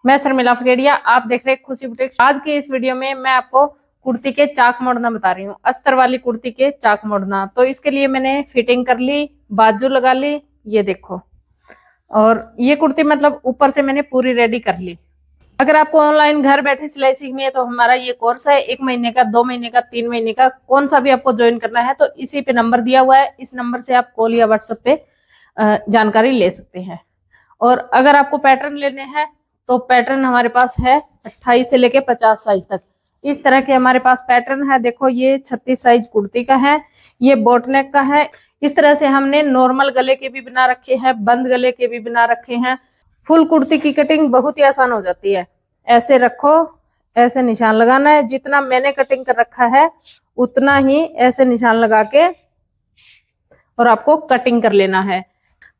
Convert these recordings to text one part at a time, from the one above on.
मैं शर्मिला फकेड़िया, आप देख रहे हैं खुशी बुटीक। आज की इस वीडियो में मैं आपको कुर्ती के चाक मोड़ना बता रही हूँ, अस्तर वाली कुर्ती के चाक मोड़ना। तो इसके लिए मैंने फिटिंग कर ली, बाजू लगा ली, ये देखो। और ये कुर्ती मतलब ऊपर से मैंने पूरी रेडी कर ली। अगर आपको ऑनलाइन घर बैठे सिलाई सीखनी है तो हमारा ये कोर्स है 1 महीने का, 2 महीने का, 3 महीने का, कौन सा भी आपको ज्वाइन करना है तो इसी पे नंबर दिया हुआ है। इस नंबर से आप कॉल या व्हाट्सएप पे जानकारी ले सकते हैं। और अगर आपको पैटर्न लेने हैं तो पैटर्न हमारे पास है 28 से लेके 50 साइज तक। इस तरह के हमारे पास पैटर्न है। देखो ये 36 साइज कुर्ती का है, ये बोटनेक का है। इस तरह से हमने नॉर्मल गले के भी बना रखे हैं, बंद गले के भी बना रखे हैं। फुल कुर्ती की कटिंग बहुत ही आसान हो जाती है। ऐसे रखो, ऐसे निशान लगाना है। जितना मैंने कटिंग कर रखा है उतना ही ऐसे निशान लगा के और आपको कटिंग कर लेना है।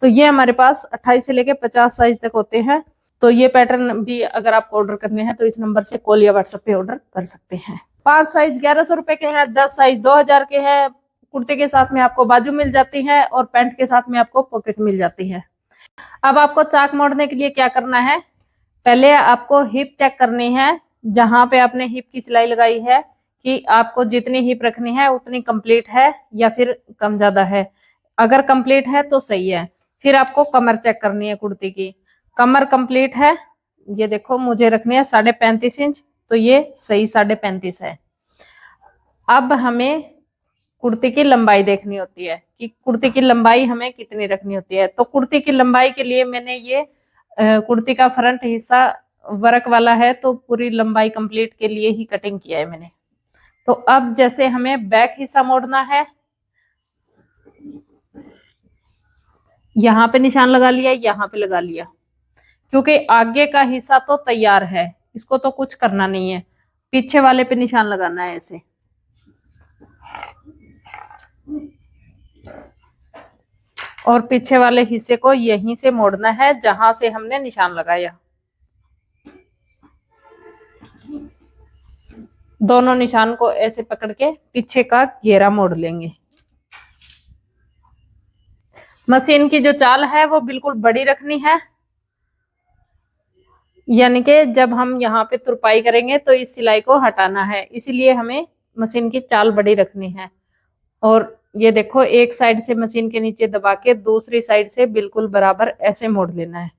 तो ये हमारे पास 28 से लेके 50 साइज तक होते हैं। तो ये पैटर्न भी अगर आपको ऑर्डर करने हैं तो इस नंबर से कॉल या व्हाट्सएप पे ऑर्डर कर सकते हैं। 5 साइज 1100 रुपए के हैं, 10 साइज 2000 के हैं। कुर्ते के साथ में आपको बाजू मिल जाती है और पैंट के साथ में आपको पॉकेट मिल जाती है। अब आपको चाक मोड़ने के लिए क्या करना है, पहले आपको हिप चेक करनी है। जहां पे आपने हिप की सिलाई लगाई है कि आपको जितनी हिप रखनी है उतनी कंप्लीट है या फिर कम ज्यादा है। अगर कंप्लीट है तो सही है। फिर आपको कमर चेक करनी है कुर्ती की। कमर कंप्लीट है, ये देखो मुझे रखनी है 35.5 इंच, तो ये सही 35.5 है। अब हमें कुर्ती की लंबाई देखनी होती है कि कुर्ती की लंबाई हमें कितनी रखनी होती है। तो कुर्ती की लंबाई के लिए मैंने ये कुर्ती का फ्रंट हिस्सा वर्क वाला है तो पूरी लंबाई कंप्लीट के लिए ही कटिंग किया है मैंने। तो अब जैसे हमें बैक हिस्सा मोड़ना है, यहाँ पे निशान लगा लिया, यहाँ पे लगा लिया, क्योंकि आगे का हिस्सा तो तैयार है, इसको तो कुछ करना नहीं है। पीछे वाले पे निशान लगाना है ऐसे। और पीछे वाले हिस्से को यहीं से मोड़ना है जहां से हमने निशान लगाया। दोनों निशान को ऐसे पकड़ के पीछे का घेरा मोड़ लेंगे। मशीन की जो चाल है वो बिल्कुल बड़ी रखनी है, यानी कि जब हम यहाँ पे तुरपाई करेंगे तो इस सिलाई को हटाना है, इसीलिए हमें मशीन की चाल बड़ी रखनी है। और ये देखो एक साइड से मशीन के नीचे दबा के दूसरी साइड से बिल्कुल बराबर ऐसे मोड़ लेना है।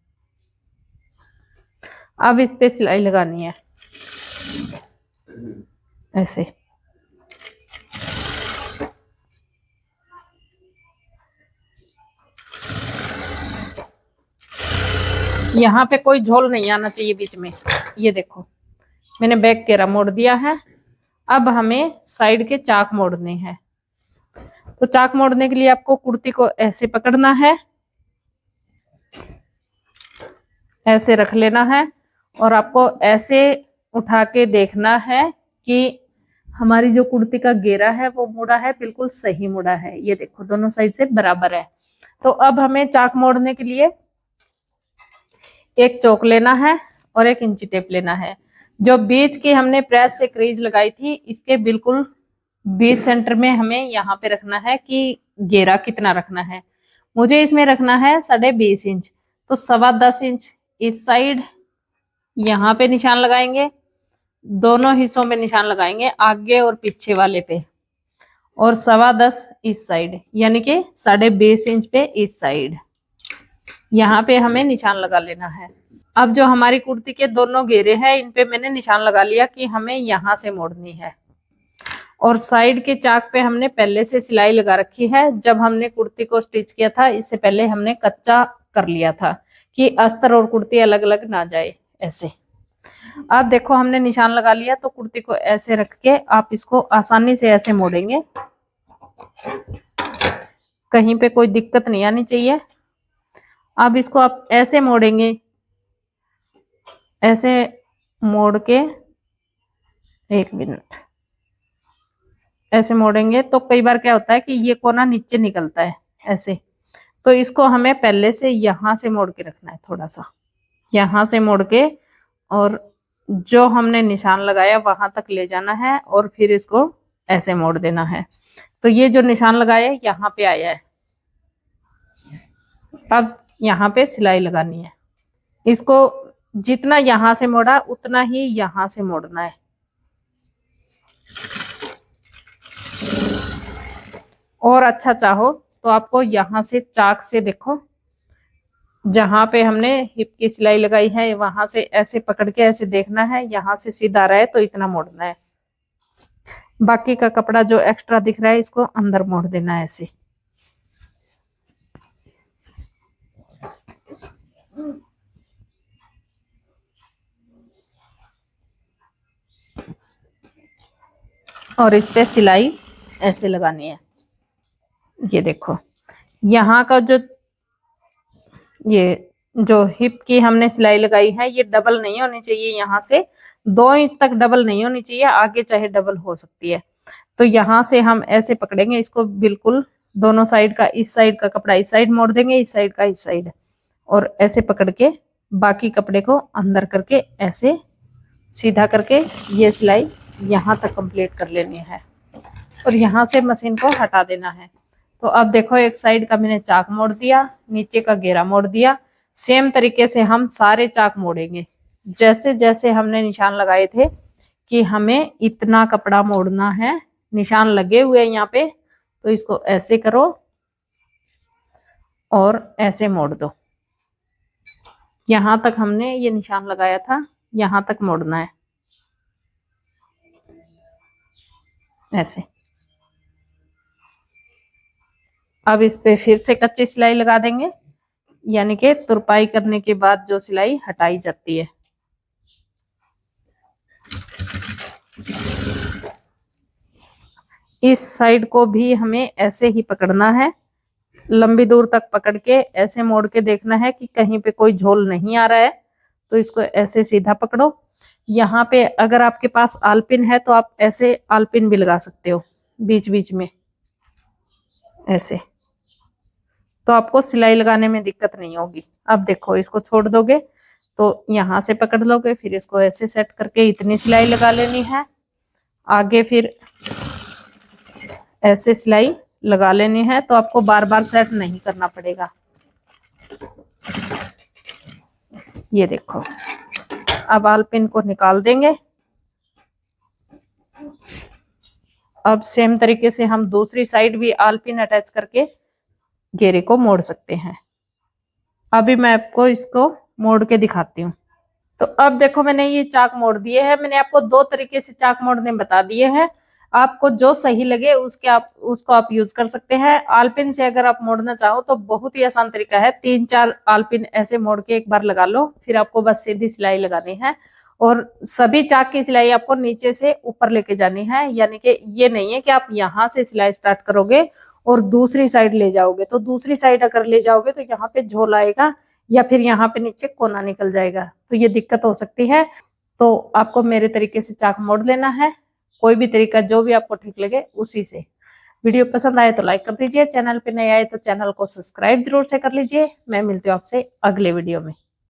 अब इस पे सिलाई लगानी है ऐसे। यहाँ पे कोई झोल नहीं आना चाहिए बीच में। ये देखो मैंने बैक घेरा मोड़ दिया है। अब हमें साइड के चाक मोड़ने हैं। तो चाक मोड़ने के लिए आपको कुर्ती को ऐसे पकड़ना है, ऐसे रख लेना है और आपको ऐसे उठा के देखना है कि हमारी जो कुर्ती का घेरा है वो मुड़ा है, बिल्कुल सही मुड़ा है। ये देखो दोनों साइड से बराबर है। तो अब हमें चाक मोड़ने के लिए एक चौक लेना है और एक इंची टेप लेना है। जो बीच की हमने प्रेस से क्रीज लगाई थी इसके बिल्कुल बीच सेंटर में हमें यहाँ पे रखना है कि घेरा कितना रखना है। मुझे इसमें रखना है 20.5 इंच, तो 10.25 इंच इस साइड यहाँ पे निशान लगाएंगे। दोनों हिस्सों में निशान लगाएंगे, आगे और पीछे वाले पे, और 10.25 इस साइड, यानी कि 20.5 इंच पे इस साइड यहाँ पे हमें निशान लगा लेना है। अब जो हमारी कुर्ती के दोनों घेरे हैं इन पे मैंने निशान लगा लिया कि हमें यहाँ से मोड़नी है। और साइड के चाक पे हमने पहले से सिलाई लगा रखी है। जब हमने कुर्ती को स्टिच किया था इससे पहले हमने कच्चा कर लिया था कि अस्तर और कुर्ती अलग अलग ना जाए ऐसे। अब देखो हमने निशान लगा लिया, तो कुर्ती को ऐसे रख के आप इसको आसानी से ऐसे मोड़ेंगे, कहीं पे कोई दिक्कत नहीं आनी चाहिए। अब इसको आप ऐसे मोड़ेंगे, ऐसे मोड़ के, एक मिनट, ऐसे मोड़ेंगे तो कई बार क्या होता है कि ये कोना नीचे निकलता है ऐसे। तो इसको हमें पहले से यहाँ से मोड़ के रखना है, थोड़ा सा यहाँ से मोड़ के, और जो हमने निशान लगाया वहां तक ले जाना है और फिर इसको ऐसे मोड़ देना है। तो ये जो निशान लगाया है यहाँ पे आया है। अब यहाँ पे सिलाई लगानी है। इसको जितना यहां से मोड़ा उतना ही यहां से मोड़ना है। और अच्छा चाहो तो आपको यहां से चाक से देखो, जहां पे हमने हिप की सिलाई लगाई है वहां से ऐसे पकड़ के ऐसे देखना है, यहां से सीधा रहे तो इतना मोड़ना है। बाकी का कपड़ा जो एक्स्ट्रा दिख रहा है इसको अंदर मोड़ देना है ऐसे। और इस पे सिलाई ऐसे लगानी है। ये देखो यहाँ का ये जो हिप की हमने सिलाई लगाई है ये डबल नहीं होनी चाहिए, यहाँ से 2 इंच तक डबल नहीं होनी चाहिए, आगे चाहे डबल हो सकती है। तो यहाँ से हम ऐसे पकड़ेंगे इसको बिल्कुल, दोनों साइड का, इस साइड का कपड़ा इस साइड मोड़ देंगे, इस साइड का इस साइड, और ऐसे पकड़ के बाकी कपड़े को अंदर करके ऐसे सीधा करके ये सिलाई यहाँ तक कंप्लीट कर लेनी है। और यहाँ से मशीन को हटा देना है। तो अब देखो एक साइड का मैंने चाक मोड़ दिया, नीचे का घेरा मोड़ दिया। सेम तरीके से हम सारे चाक मोड़ेंगे, जैसे जैसे हमने निशान लगाए थे कि हमें इतना कपड़ा मोड़ना है, निशान लगे हुए हैं यहाँ पे, तो इसको ऐसे करो और ऐसे मोड़ दो। यहाँ तक हमने ये निशान लगाया था, यहाँ तक मोड़ना है ऐसे। अब इस पे फिर से कच्ची सिलाई लगा देंगे, यानी कि तुरपाई करने के बाद जो सिलाई हटाई जाती है। इस साइड को भी हमें ऐसे ही पकड़ना है, लंबी दूर तक पकड़ के ऐसे मोड़ के देखना है कि कहीं पे कोई झोल नहीं आ रहा है, तो इसको ऐसे सीधा पकड़ो। यहाँ पे अगर आपके पास आलपिन है तो आप ऐसे आलपिन भी लगा सकते हो बीच बीच में ऐसे, तो आपको सिलाई लगाने में दिक्कत नहीं होगी। अब देखो इसको छोड़ दोगे तो यहाँ से पकड़ लोगे, फिर इसको ऐसे सेट करके इतनी सिलाई लगा लेनी है। आगे फिर ऐसे सिलाई लगा लेनी है, तो आपको बार बार सेट नहीं करना पड़ेगा। ये देखो अब आलपिन को निकाल देंगे। अब सेम तरीके से हम दूसरी साइड भी आलपिन अटैच करके घेरे को मोड़ सकते हैं। अभी मैं आपको इसको मोड़ के दिखाती हूँ। तो अब देखो मैंने ये चाक मोड़ दिए हैं। मैंने आपको 2 तरीके से चाक मोड़ने बता दिए हैं, आपको जो सही लगे उसको आप यूज कर सकते हैं। आलपिन से अगर आप मोड़ना चाहो तो बहुत ही आसान तरीका है, 3-4 आलपिन ऐसे मोड़ के एक बार लगा लो, फिर आपको बस सीधी सिलाई लगानी है। और सभी चाक की सिलाई आपको नीचे से ऊपर लेके जानी है, यानी कि ये नहीं है कि आप यहाँ से सिलाई स्टार्ट करोगे और दूसरी साइड ले जाओगे। तो दूसरी साइड अगर ले जाओगे तो यहाँ पे झोल आएगा या फिर यहाँ पे नीचे कोना निकल जाएगा, तो ये दिक्कत हो सकती है। तो आपको मेरे तरीके से चाक मोड़ लेना है, कोई भी तरीका जो भी आपको ठीक लगे उसी से। वीडियो पसंद आए तो लाइक कर दीजिए, चैनल पे नए आए तो चैनल को सब्सक्राइब जरूर से कर लीजिए। मैं मिलती हूँ आपसे अगले वीडियो में।